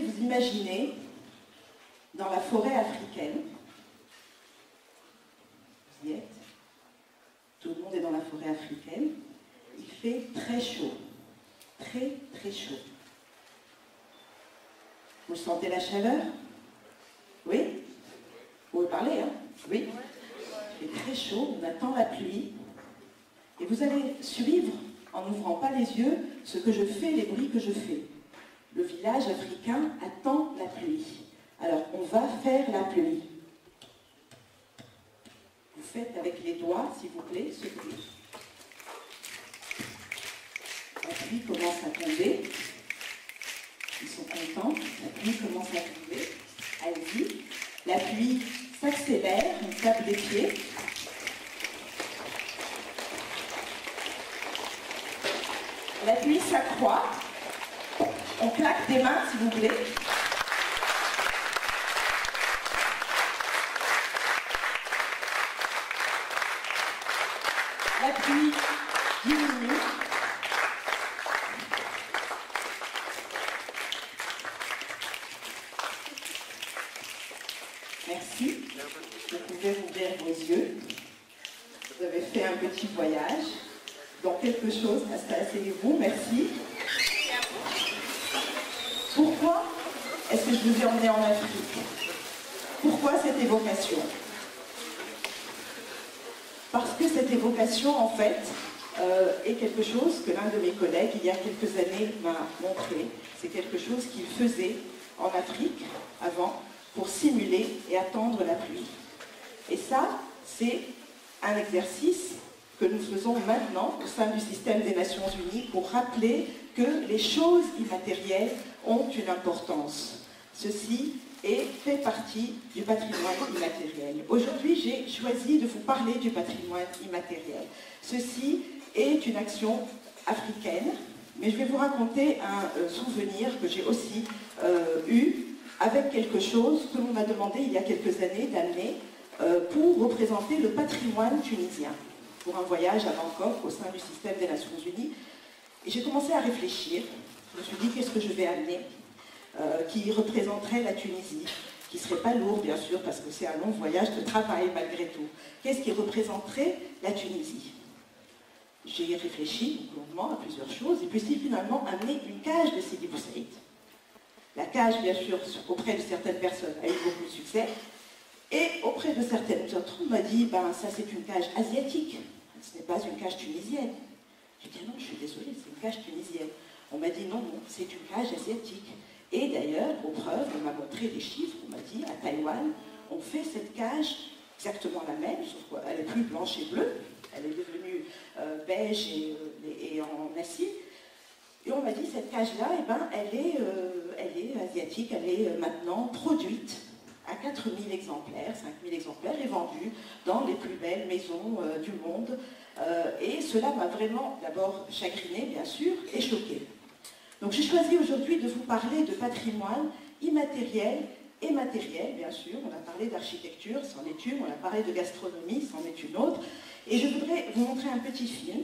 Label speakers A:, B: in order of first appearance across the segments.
A: vous imaginer dans la forêt africaine. Vous y êtes? Tout le monde est dans la forêt africaine. Il fait très chaud. Très, très chaud. Vous sentez la chaleur? Oui? Vous pouvez parler, hein? Oui? Il fait très chaud, on attend la pluie. Et vous allez suivre, en n'ouvrant pas les yeux, ce que je fais, les bruits que je fais. Le village africain attend la pluie. Alors, on va faire la pluie. Vous faites avec les doigts, s'il vous plaît, ce bruit. La pluie commence à tomber. Ils sont contents. La pluie commence à tomber. Allez-y. La pluie s'accélère. On tape des pieds. La pluie s'accroît. On claque des mains, s'il vous plaît. La pluie diminue. Merci. Vous pouvez ouvrir vos yeux. Vous avez fait un petit voyage dans quelque chose. Asseyez-vous. Merci. Pourquoi est-ce que je vous ai emmené en Afrique? Pourquoi cette évocation? Parce que cette évocation, en fait, est quelque chose que l'un de mes collègues, il y a quelques années, m'a montré. C'est quelque chose qu'il faisait en Afrique, avant, pour simuler et attendre la pluie. Et ça, c'est un exercice que nous faisons maintenant au sein du système des Nations Unies pour rappeler que les choses immatérielles ont une importance. Ceci fait partie du patrimoine immatériel. Aujourd'hui, j'ai choisi de vous parler du patrimoine immatériel. Ceci est une action africaine, mais je vais vous raconter un souvenir que j'ai aussi eu avec quelque chose que l'on m'a demandé il y a quelques années d'amener pour représenter le patrimoine tunisien, pour un voyage à Bangkok au sein du système des Nations Unies. Et j'ai commencé à réfléchir. Je me suis dit, qu'est-ce que je vais amener qui représenterait la Tunisie, qui ne serait pas lourd, bien sûr, parce que c'est un long voyage de travail, malgré tout. Qu'est-ce qui représenterait la Tunisie? J'ai réfléchi longuement à plusieurs choses, et puis finalement amené une cage de Sidi Bou Saïd. La cage, bien sûr, auprès de certaines personnes, a eu beaucoup de succès, et auprès de certaines autres, on m'a dit, ben ça c'est une cage asiatique, ce n'est pas une cage tunisienne. J'ai dit, non, je suis désolée, c'est une cage tunisienne. On m'a dit, non, non, c'est une cage asiatique. Et d'ailleurs, aux preuves, on m'a montré des chiffres, on m'a dit, à Taïwan, on fait cette cage exactement la même, sauf qu'elle est plus blanche et bleue, elle est devenue beige et en acier. Et on m'a dit, cette cage-là, eh ben, elle est asiatique, elle est maintenant produite à 4000 exemplaires, 5000 exemplaires, et vendue dans les plus belles maisons du monde. Et cela m'a vraiment, d'abord, chagriné, bien sûr, et choqué. Donc j'ai choisi aujourd'hui de vous parler de patrimoine immatériel et matériel, bien sûr. On a parlé d'architecture, c'en est une, on a parlé de gastronomie, c'en est une autre. Et je voudrais vous montrer un petit film.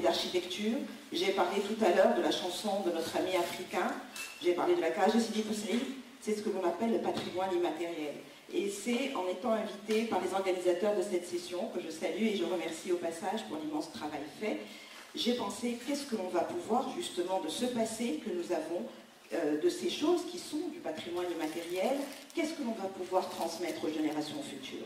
A: d'architecture, j'ai parlé tout à l'heure de la chanson de notre ami africain, j'ai parlé de la cage de Sidi Bouzid, c'est ce que l'on appelle le patrimoine immatériel. Et c'est en étant invité par les organisateurs de cette session, que je salue et je remercie au passage pour l'immense travail fait, j'ai pensé qu'est-ce que l'on va pouvoir justement de ce passé que nous avons, de ces choses qui sont du patrimoine immatériel, qu'est-ce que l'on va pouvoir transmettre aux générations futures.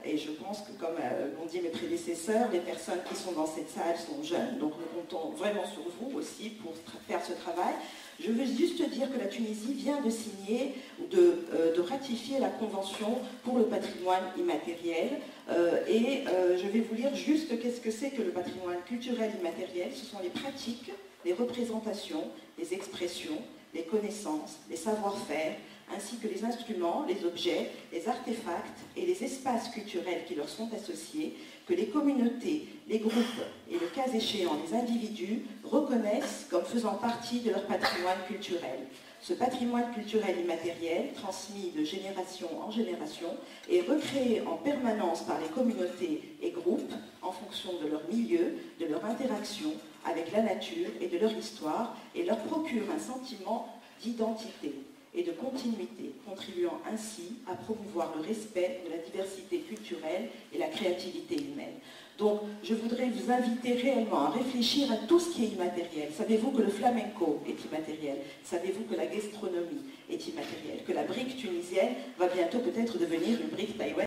A: Et je pense que, comme l'ont dit mes prédécesseurs, les personnes qui sont dans cette salle sont jeunes, donc nous comptons vraiment sur vous aussi pour faire ce travail. Je veux juste dire que la Tunisie vient de signer, de ratifier la Convention pour le patrimoine immatériel. Je vais vous lire juste qu'est-ce que c'est que le patrimoine culturel immatériel. Ce sont les pratiques, les représentations, les expressions, les connaissances, les savoir-faire, ainsi que les instruments, les objets, les artefacts et les espaces culturels qui leur sont associés, que les communautés, les groupes et le cas échéant les individus reconnaissent comme faisant partie de leur patrimoine culturel. Ce patrimoine culturel immatériel, transmis de génération en génération, est recréé en permanence par les communautés et groupes en fonction de leur milieu, de leur interaction avec la nature et de leur histoire, et leur procure un sentiment d'identité et de continuité, contribuant ainsi à promouvoir le respect de la diversité culturelle et la créativité humaine. Donc, je voudrais vous inviter réellement à réfléchir à tout ce qui est immatériel. Savez-vous que le flamenco est immatériel? Savez-vous que la gastronomie est immatérielle? Que la brique tunisienne va bientôt peut-être devenir une brique taïwanaise?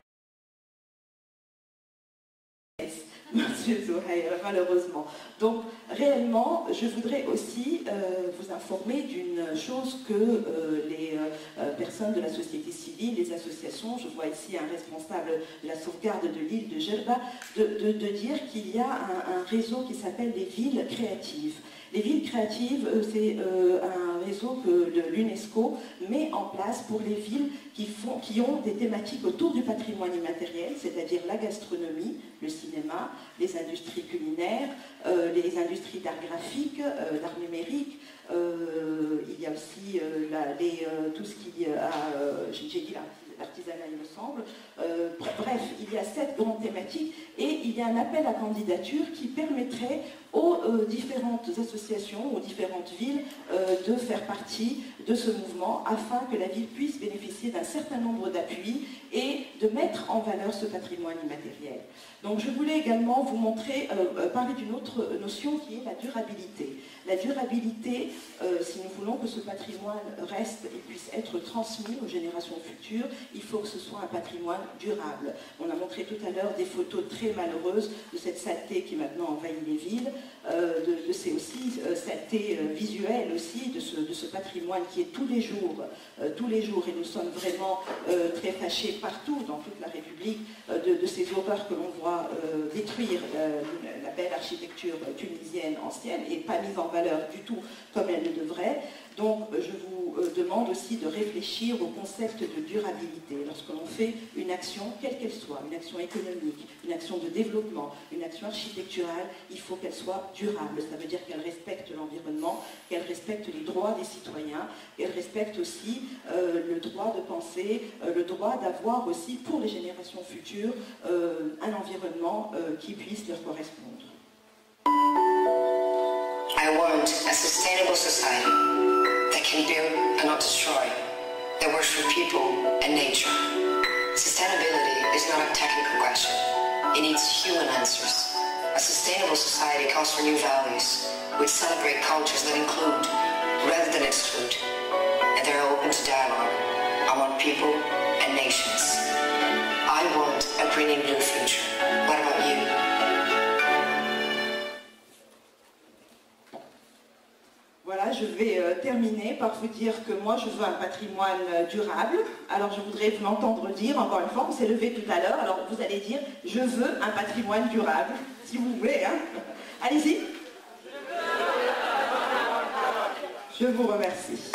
A: Monsieur Zouhaïr, malheureusement. Donc, réellement, je voudrais aussi vous informer d'une chose que les personnes de la société civile, les associations, je vois ici un responsable de la sauvegarde de l'île de Jerba, de dire qu'il y a un réseau qui s'appelle les villes créatives. Les villes créatives, c'est un réseau que l'UNESCO met en place pour les villes qui ont des thématiques autour du patrimoine immatériel, c'est-à-dire la gastronomie, le cinéma, les industries culinaires, les industries d'art graphique, d'art numérique. Il y a aussi tout ce qui a, j'ai dit l'artisanat il me semble. Bref, il y a 7 grandes thématiques et il y a un appel à candidature qui permettrait aux différentes associations, aux différentes villes de faire partie de ce mouvement afin que la ville puisse bénéficier d'un certain nombre d'appuis et de mettre en valeur ce patrimoine immatériel. Donc je voulais également vous montrer, parler d'une autre notion qui est la durabilité. La durabilité, si nous voulons que ce patrimoine reste et puisse être transmis aux générations futures, il faut que ce soit un patrimoine durable. On a montré tout à l'heure des photos très malheureuses de cette saleté qui maintenant envahit les villes, de ces aussi saletés visuelles aussi, de ce patrimoine qui est tous les jours, et nous sommes vraiment très fâchés partout dans toute la République de ces horreurs que l'on voit détruire la belle architecture tunisienne ancienne et pas mise en valeur du tout comme elle le devrait. Donc je vous demande aussi de réfléchir au concept de durabilité. Lorsque l'on fait une action, quelle qu'elle soit, une action économique, une action de développement, une action architecturale, il faut qu'elle soit durable. Ça veut dire qu'elle respecte l'environnement, qu'elle respecte les droits des citoyens, qu'elle respecte aussi le droit de penser, le droit d'avoir aussi pour les générations futures un environnement qui puisse leur correspondre.
B: I want a sustainable society that can build and not destroy, that works for people and nature. Sustainability is not a technical question. It needs human answers. A sustainable society calls for new values, which celebrate cultures that include rather than exclude, and they're open to dialogue. I want people and nations. I want a green and blue future. What about you?
A: Voilà, je vais terminer par vous dire que moi je veux un patrimoine durable. Alors je voudrais vous l'entendre dire, encore une fois, on s'est levé tout à l'heure, alors vous allez dire « je veux un patrimoine durable », si vous voulez. Hein. Allez-y. Je vous remercie.